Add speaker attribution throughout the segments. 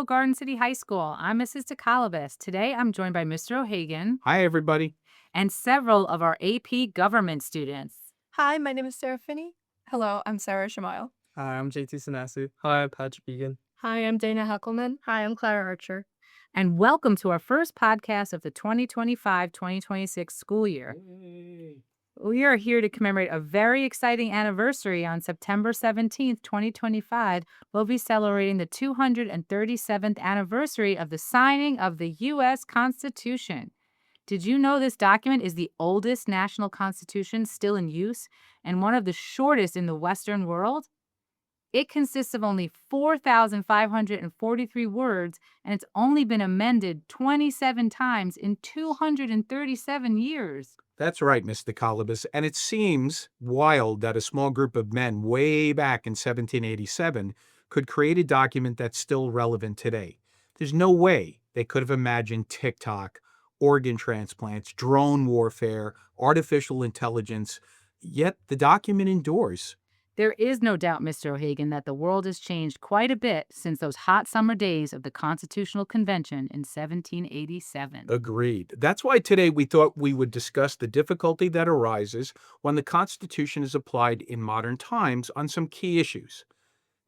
Speaker 1: Hello, Garden City High School. I'm Mrs. DeCalabas. Today I'm joined by Mr. O'Hagan
Speaker 2: Hi, everybody.
Speaker 1: and several of our AP government students.
Speaker 3: Hi, my name is Sarah Finney. Hello, I'm Sarah Shamail.
Speaker 4: Hi, I'm JT Sanasu. Hi, I'm Patrick Egan.
Speaker 3: Hi, I'm Dana Heckelman. Hi, I'm Clara Archer.
Speaker 1: And welcome to our first podcast of the 2025-2026 school year. We are here to commemorate a very exciting anniversary. On September 17th, 2025. We'll be celebrating the 237th anniversary of the signing of the U.S. Constitution. Did you know this document is the oldest national constitution still in use and one of the shortest in the Western world? It consists of only 4,543 words, and it's only been amended 27 times in 237 years.
Speaker 2: That's right, Mr. Colobus. And it seems wild that a small group of men way back in 1787 could create a document that's still relevant today. There's no way they could have imagined TikTok, organ transplants, drone warfare, artificial intelligence, yet the document endures.
Speaker 1: There is no doubt, Mr. O'Hagan, that the world has changed quite a bit since those hot summer days of the Constitutional Convention in 1787.
Speaker 2: Agreed. That's why today we thought we would discuss the difficulty that arises when the Constitution is applied in modern times on some key issues.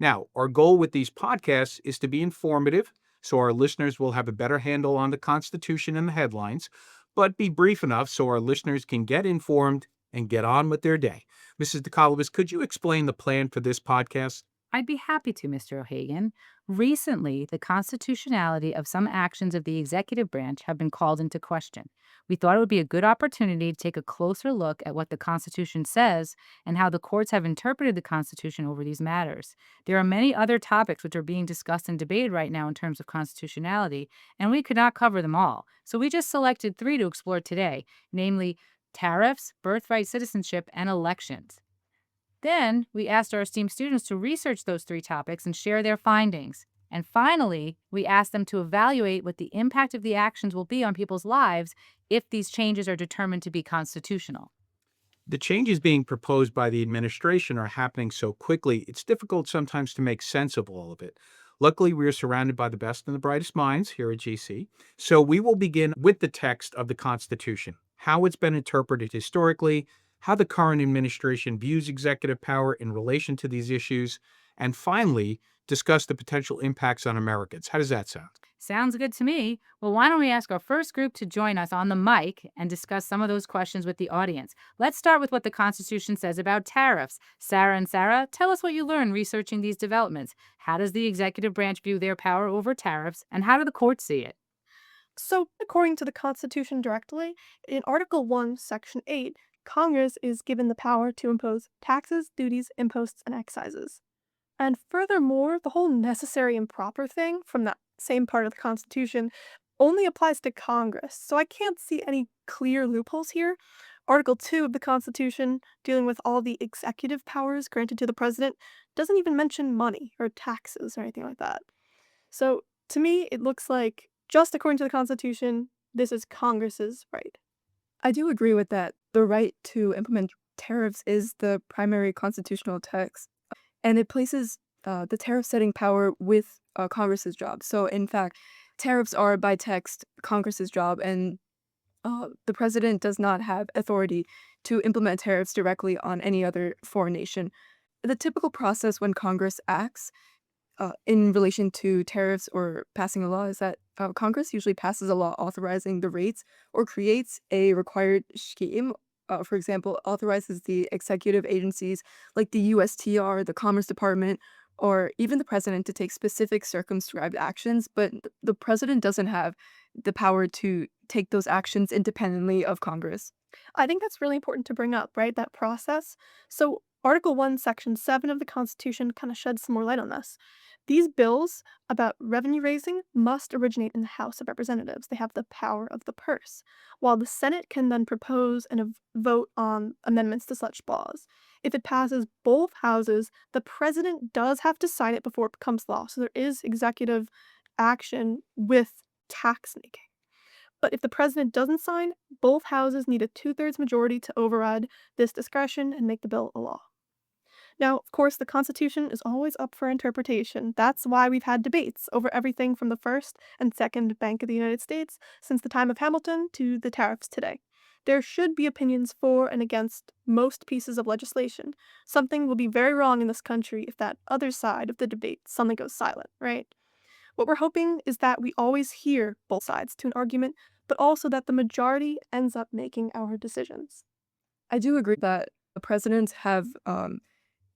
Speaker 2: Now, our goal with these podcasts is to be informative, so our listeners will have a better handle on the Constitution and the headlines, but be brief enough so our listeners can get informed and get on with their day. Mrs. DeCalabas, could you explain the plan for this podcast?
Speaker 1: I'd be happy to, Mr. O'Hagan. Recently, the constitutionality of some actions of the executive branch have been called into question. We thought it would be a good opportunity to take a closer look at what the Constitution says and how the courts have interpreted the Constitution over these matters. There are many other topics which are being discussed and debated right now in terms of constitutionality, and we could not cover them all. So we just selected 3 to explore today, namely tariffs, birthright citizenship, and elections. Then, we asked our esteemed students to research those 3 topics and share their findings. And finally, we asked them to evaluate what the impact of the actions will be on people's lives if these changes are determined to be constitutional.
Speaker 2: The changes being proposed by the administration are happening so quickly, it's difficult sometimes to make sense of all of it. Luckily, we are surrounded by the best and the brightest minds here at GC. So we will begin with the text of the Constitution, how it's been interpreted historically, how the current administration views executive power in relation to these issues, and finally, discuss the potential impacts on Americans. How does that sound?
Speaker 1: Sounds good to me. Well, why don't we ask our first group to join us on the mic and discuss some of those questions with the audience? Let's start with what the Constitution says about tariffs. Sarah, tell us what you learned researching these developments. How does the executive branch view their power over tariffs, and how do the courts see it?
Speaker 3: So, according to the Constitution directly, in Article 1, Section 8, Congress is given the power to impose taxes, duties, imposts, and excises. And furthermore, the whole necessary and proper thing from that same part of the Constitution only applies to Congress, so I can't see any clear loopholes here. Article 2 of the Constitution, dealing with all the executive powers granted to the president, doesn't even mention money or taxes or anything like that. So, to me, it looks like, just according to the Constitution, this is Congress's right.
Speaker 5: I do agree with that. The right to implement tariffs is the primary constitutional text, and it places the tariff setting power with Congress's job. So, in fact, tariffs are by text Congress's job, and the president does not have authority to implement tariffs directly on any other foreign nation. The typical process when Congress acts in relation to tariffs or passing a law is that Congress usually passes a law authorizing the rates or creates a required scheme. For example, authorizes the executive agencies like the USTR, the Commerce Department, or even the president to take specific circumscribed actions, but the president doesn't have the power to take those actions independently of Congress.
Speaker 3: I think that's really important to bring up, right? That process. So, Article 1, Section 7 of the Constitution kind of sheds some more light on this. These bills about revenue raising must originate in the House of Representatives. They have the power of the purse, while the Senate can then propose and vote on amendments to such laws. If it passes both houses, the president does have to sign it before it becomes law. So there is executive action with tax making. But if the president doesn't sign, both houses need a 2/3 majority to override this discretion and make the bill a law. Now, of course, the Constitution is always up for interpretation. That's why we've had debates over everything from the first and second Bank of the United States since the time of Hamilton to the tariffs today. There should be opinions for and against most pieces of legislation. Something will be very wrong in this country if that other side of the debate suddenly goes silent, right? What we're hoping is that we always hear both sides to an argument, but also that the majority ends up making our decisions.
Speaker 5: I do agree that the presidents have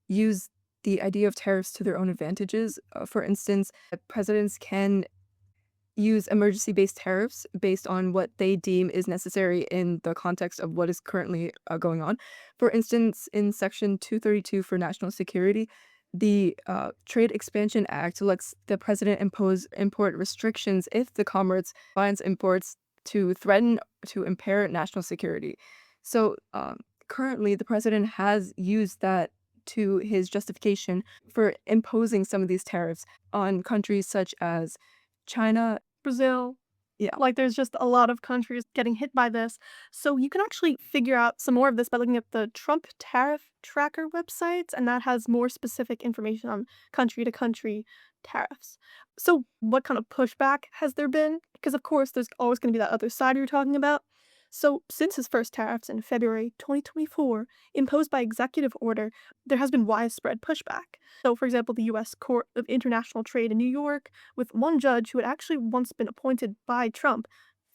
Speaker 5: used the idea of tariffs to their own advantages. For instance, presidents can use emergency-based tariffs based on what they deem is necessary in the context of what is currently going on. For instance, in Section 232 for national security, the Trade Expansion Act lets the president impose import restrictions if the Commerce finds imports to threaten to impair national security. So currently, the president has used that to his justification for imposing some of these tariffs on countries such as China.
Speaker 3: Brazil,
Speaker 5: Yeah.
Speaker 3: like there's just a lot of countries getting hit by this. So you can actually figure out some more of this by looking at the Trump tariff tracker website, and that has more specific information on country to country tariffs. So what kind of pushback has there been? Because of course there's always going to be that other side you're talking about. So since his first tariffs in February 2024, imposed by executive order, there has been widespread pushback. So for example, the US Court of International Trade in New York, with one judge who had actually once been appointed by Trump,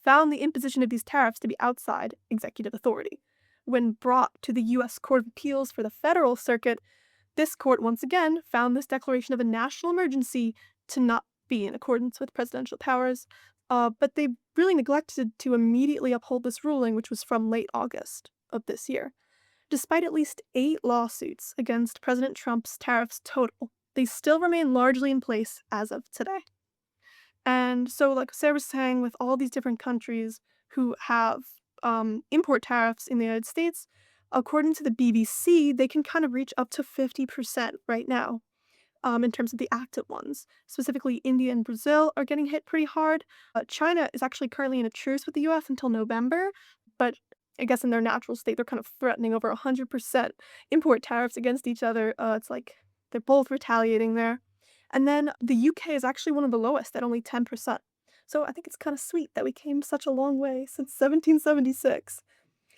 Speaker 3: found the imposition of these tariffs to be outside executive authority. When brought to the US Court of Appeals for the Federal Circuit, this court once again found this declaration of a national emergency to not be in accordance with presidential powers, but they really neglected to immediately uphold this ruling, which was from late August of this year. Despite at least 8 lawsuits against President Trump's tariffs total, they still remain largely in place as of today. And so, like Sarah was saying, with all these different countries who have import tariffs in the United States, according to the BBC, they can kind of reach up to 50% right now in terms of the active ones. Specifically, India and Brazil are getting hit pretty hard. China is actually currently in a truce with the US until November, but I guess in their natural state, they're kind of threatening over 100% import tariffs against each other. It's like they're both retaliating there. And then the UK is actually one of the lowest at only 10%. So I think it's kind of sweet that we came such a long way since 1776.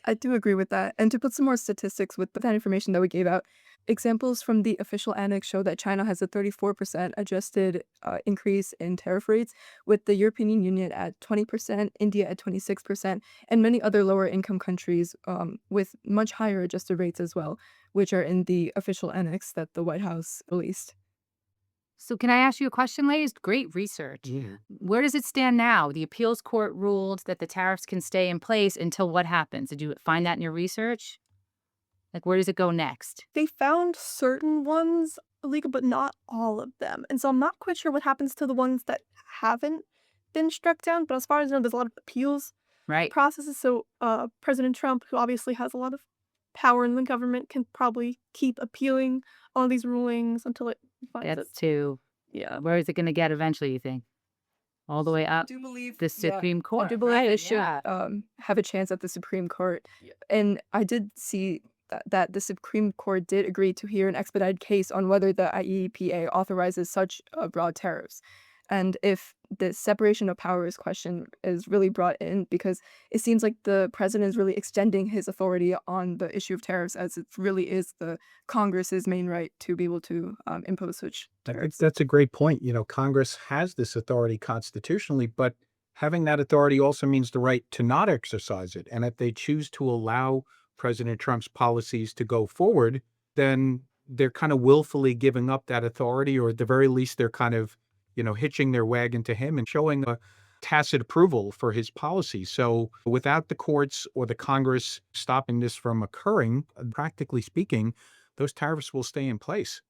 Speaker 5: I do agree with that. And to put some more statistics with that information that we gave out, examples from the official annex show that China has a 34% adjusted increase in tariff rates, with the European Union at 20%, India at 26%, and many other lower income countries with much higher adjusted rates as well, which are in the official annex that the White House released.
Speaker 1: So can I ask you a question, ladies? Great research.
Speaker 2: Yeah.
Speaker 1: Where does it stand now? The appeals court ruled that the tariffs can stay in place until what happens? Did you find that in your research? Like, where does it go next?
Speaker 3: They found certain ones illegal, but not all of them. And so I'm not quite sure what happens to the ones that haven't been struck down. But as far as I know, there's a lot of appeals
Speaker 1: Right.
Speaker 3: processes. So President Trump, who obviously has a lot of power in the government, can probably keep appealing all these rulings until it finds
Speaker 1: That's
Speaker 3: it.
Speaker 1: to,
Speaker 3: Yeah.
Speaker 1: where is it going to get eventually, you think? All the way up
Speaker 5: do believe
Speaker 1: the Supreme
Speaker 5: I
Speaker 1: Court.
Speaker 5: do believe
Speaker 1: right?
Speaker 5: it should
Speaker 1: Yeah.
Speaker 5: have a chance at the Supreme Court. And I did see that the Supreme Court did agree to hear an expedited case on whether the IEEPA authorizes such broad tariffs. And if the separation of powers question is really brought in, because it seems like the president is really extending his authority on the issue of tariffs, as it really is the Congress's main right to be able to impose such
Speaker 2: I think
Speaker 5: tariffs.
Speaker 2: that's a great point. Congress has this authority constitutionally, but having that authority also means the right to not exercise it. And if they choose to allow President Trump's policies to go forward, then they're kind of willfully giving up that authority, or at the very least, they're kind of, hitching their wagon to him and showing a tacit approval for his policies. So without the courts or the Congress stopping this from occurring, practically speaking, those tariffs will stay in place.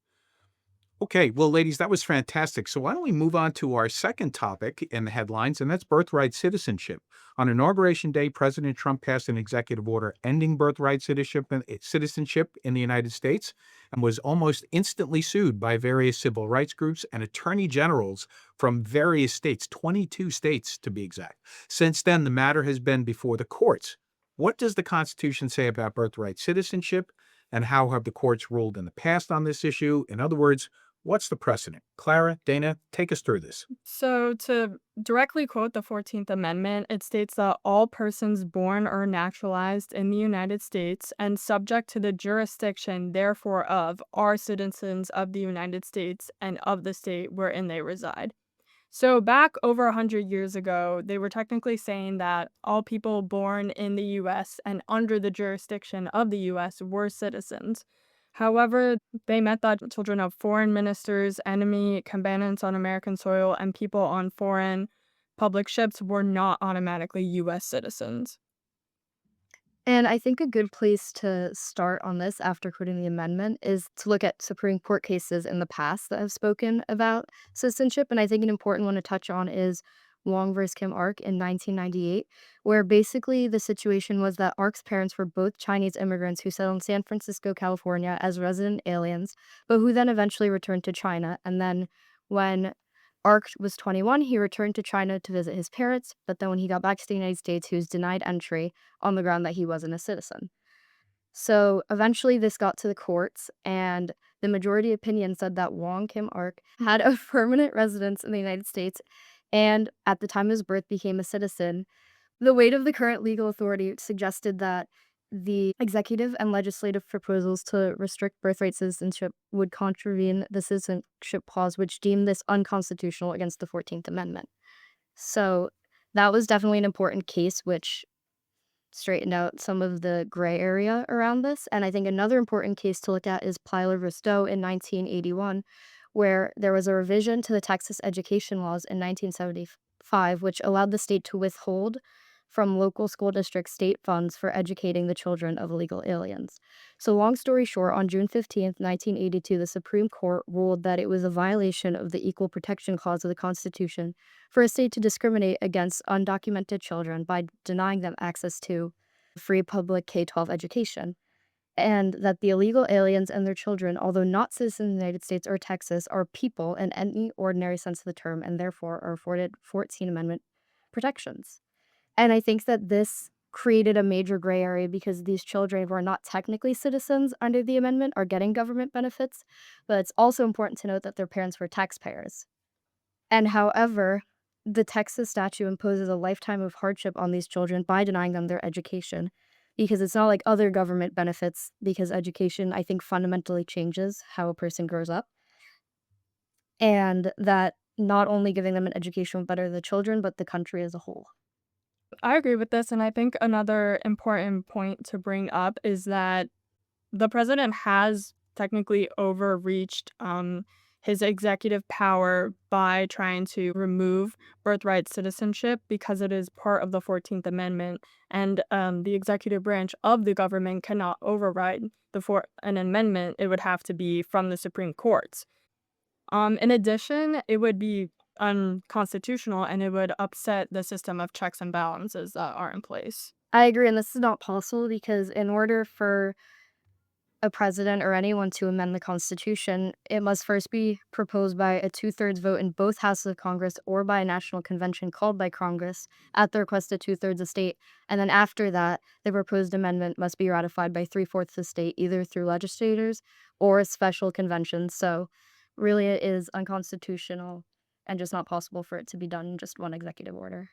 Speaker 2: Okay, well, ladies, that was fantastic. So why don't we move on to our second topic in the headlines, and that's birthright citizenship. On Inauguration Day, President Trump passed an executive order ending birthright citizenship in the United States, and was almost instantly sued by various civil rights groups and attorney generals from various states, 22 states to be exact. Since then, the matter has been before the courts. What does the Constitution say about birthright citizenship? And how have the courts ruled in the past on this issue? In other words, what's the precedent? Clara, Dana, take us through this.
Speaker 4: So, to directly quote the 14th Amendment, it states that all persons born or naturalized in the United States and subject to the jurisdiction therefore of are citizens of the United States and of the state wherein they reside. So, back over 100 years ago, they were technically saying that all people born in the US and under the jurisdiction of the US were citizens. However, they meant that children of foreign ministers, enemy combatants on American soil, and people on foreign public ships were not automatically US citizens.
Speaker 6: And I think a good place to start on this after quoting the amendment is to look at Supreme Court cases in the past that have spoken about citizenship. And I think an important one to touch on is Wong versus Kim Ark in 1998, where basically the situation was that Ark's parents were both Chinese immigrants who settled in San Francisco, California as resident aliens, but who then eventually returned to China. And then when Ark was 21, he returned to China to visit his parents, but then when he got back to the United States, he was denied entry on the ground that he wasn't a citizen. So eventually this got to the courts, and the majority opinion said that Wong Kim Ark had a permanent residence in the United States and at the time of his birth became a citizen. The weight of the current legal authority suggested that the executive and legislative proposals to restrict birthright citizenship would contravene the citizenship clause, which deemed this unconstitutional against the 14th Amendment. So that was definitely an important case, which straightened out some of the gray area around this. And I think another important case to look at is Plyler v. Stowe in 1981, where there was a revision to the Texas education laws in 1975, which allowed the state to withhold from local school districts state funds for educating the children of illegal aliens. So long story short, on June 15th, 1982, the Supreme Court ruled that it was a violation of the Equal Protection Clause of the Constitution for a state to discriminate against undocumented children by denying them access to free public K-12 education, and that the illegal aliens and their children, although not citizens of the United States or Texas, are people in any ordinary sense of the term and therefore are afforded 14th Amendment protections. And I think that this created a major gray area because these children who are not technically citizens under the amendment are getting government benefits, but it's also important to note that their parents were taxpayers. And however, the Texas statute imposes a lifetime of hardship on these children by denying them their education, because it's not like other government benefits, because education, I think, fundamentally changes how a person grows up. And that not only giving them an education will better the children, but the country as a whole.
Speaker 4: I agree with this, and I think another important point to bring up is that the president has technically overreached his executive power by trying to remove birthright citizenship because it is part of the 14th Amendment, and the executive branch of the government cannot override an amendment. It would have to be from the Supreme Courts. In addition, it would be unconstitutional and it would upset the system of checks and balances that are in place.
Speaker 6: I agree, and this is not possible because in order for a president or anyone to amend the Constitution, it must first be proposed by a two-thirds vote in both houses of Congress or by a national convention called by Congress at the request of two-thirds of state. And then after that, the proposed amendment must be ratified by three-fourths of state, either through legislators or a special convention. So really it is unconstitutional and just not possible for it to be done in just one executive order.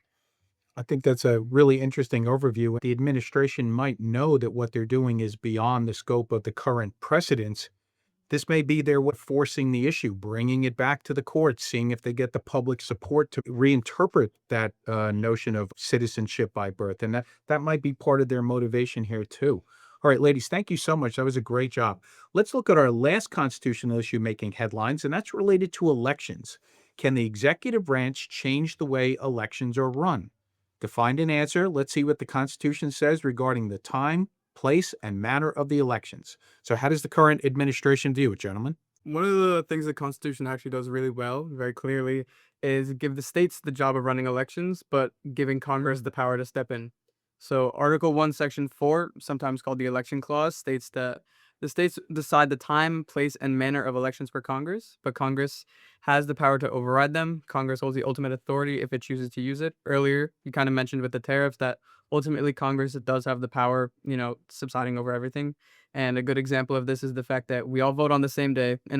Speaker 2: I think that's a really interesting overview. The administration might know that what they're doing is beyond the scope of the current precedents. This may be their way of forcing the issue, bringing it back to the courts, seeing if they get the public support to reinterpret that notion of citizenship by birth. And that might be part of their motivation here, too. All right, ladies, thank you so much. That was a great job. Let's look at our last constitutional issue making headlines, and that's related to elections. Can the executive branch change the way elections are run? To find an answer, let's see what the Constitution says regarding the time, place, and manner of the elections. So how does the current administration view it, gentlemen?
Speaker 4: One of the things the Constitution actually does really well, very clearly, is give the states the job of running elections, but giving Congress the power to step in. So Article 1, Section 4, sometimes called the Election Clause, states that
Speaker 7: The states decide the time, place, and manner of elections for Congress, but Congress has the power to override them. Congress holds the ultimate authority if it chooses to use it. Earlier, you kind of mentioned with the tariffs that ultimately Congress does have the power, subsiding over everything. And a good example of this is the fact that we all vote on the same day on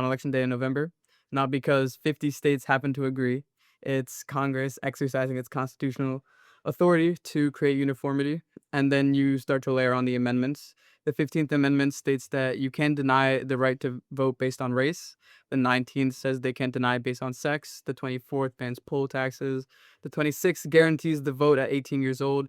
Speaker 7: election day in November, not because 50 states happen to agree. It's Congress exercising its constitutional authority to create uniformity, and then you start to layer on the amendments. The 15th Amendment states that you can deny the right to vote based on race. The 19th says they can't deny it based on sex. The 24th bans poll taxes. The 26th guarantees the vote at 18 years old.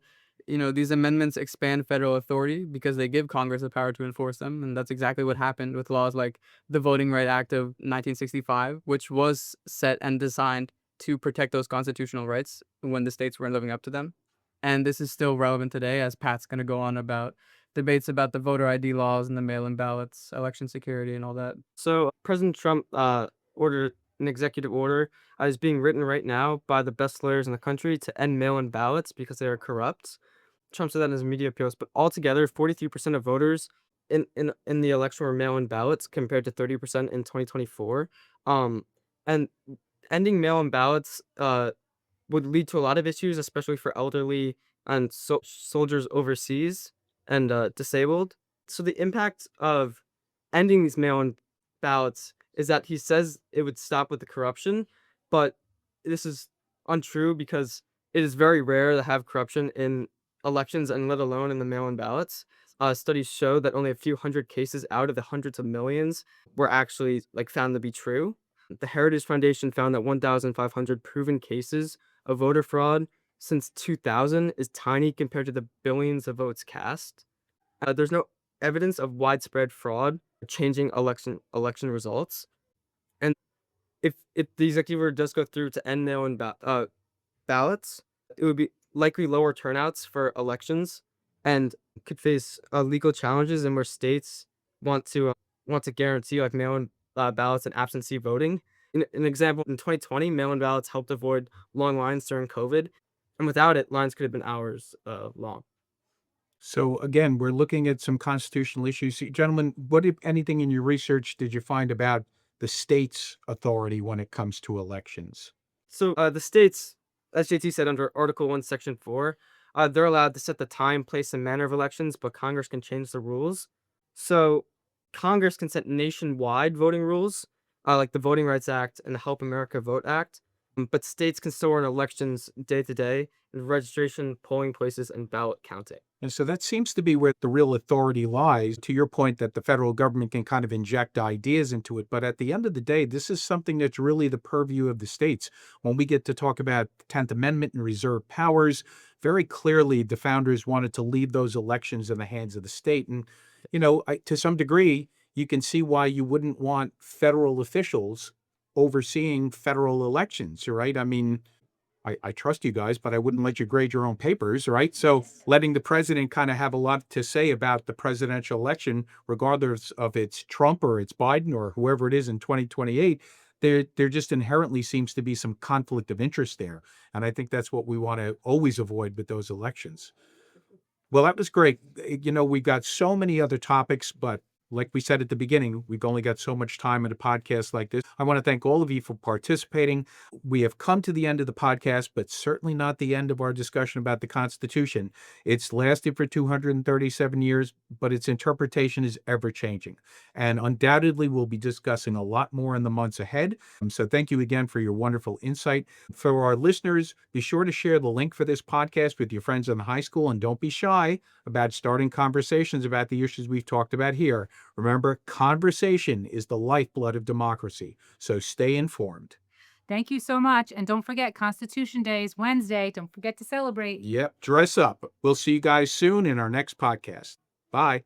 Speaker 7: These amendments expand federal authority because they give Congress the power to enforce them. And that's exactly what happened with laws like the Voting Right Act of 1965, which was set and designed to protect those constitutional rights when the states weren't living up to them. And this is still relevant today, as Pat's going to go on about debates about the voter ID laws and the mail-in ballots, election security, and all that.
Speaker 8: So President Trump ordered an executive order is being written right now by the best lawyers in the country to end mail-in ballots because they are corrupt. Trump said that in his media appeals, but altogether, 43% of voters in the election were mail-in ballots compared to 30% in 2024. And ending mail-in ballots would lead to a lot of issues, especially for elderly and soldiers overseas and disabled. So the impact of ending these mail-in ballots is that he says it would stop with the corruption, but this is untrue because it is very rare to have corruption in elections and let alone in the mail-in ballots. Studies show that only a few hundred cases out of the hundreds of millions were actually found to be true. The Heritage Foundation found that 1,500 proven cases of voter fraud since 2000 is tiny compared to the billions of votes cast. There's no evidence of widespread fraud changing election results. And if the executive order does go through to end mail-in ballots, it would be likely lower turnouts for elections and could face legal challenges in where states want to guarantee mail-in ballots and absentee voting. An example, in 2020, mail-in ballots helped avoid long lines during COVID, and without it, lines could have been hours long.
Speaker 2: So again, we're looking at some constitutional issues. Gentlemen, what, if anything, in your research did you find about the state's authority when it comes to elections?
Speaker 8: So the states, as JT said, under Article 1, Section 4, they're allowed to set the time, place, and manner of elections, but Congress can change the rules. So Congress can set nationwide voting rules, like the Voting Rights Act and the Help America Vote Act, but states can still run elections day to day, and registration, polling places, and ballot counting.
Speaker 2: And so that seems to be where the real authority lies, to your point that the federal government can kind of inject ideas into it. But at the end of the day, this is something that's really the purview of the states. When we get to talk about 10th Amendment and reserve powers, very clearly the founders wanted to leave those elections in the hands of the state. And, to some degree, you can see why you wouldn't want federal officials overseeing federal elections, right? I mean, I trust you guys, but I wouldn't let you grade your own papers, right? So letting the president kind of have a lot to say about the presidential election, regardless of it's Trump or it's Biden or whoever it is in 2028, there just inherently seems to be some conflict of interest there. And I think that's what we want to always avoid with those elections. Well, that was great. We've got so many other topics, but like we said at the beginning, we've only got so much time in a podcast like this. I want to thank all of you for participating. We have come to the end of the podcast, but certainly not the end of our discussion about the Constitution. It's lasted for 237 years, but its interpretation is ever changing. And undoubtedly, we'll be discussing a lot more in the months ahead. So thank you again for your wonderful insight. For our listeners, be sure to share the link for this podcast with your friends in the high school, and don't be shy about starting conversations about the issues we've talked about here. Remember, conversation is the lifeblood of democracy, so stay informed.
Speaker 1: Thank you so much. And don't forget, Constitution Day is Wednesday. Don't forget to celebrate.
Speaker 2: Yep, dress up. We'll see you guys soon in our next podcast. Bye.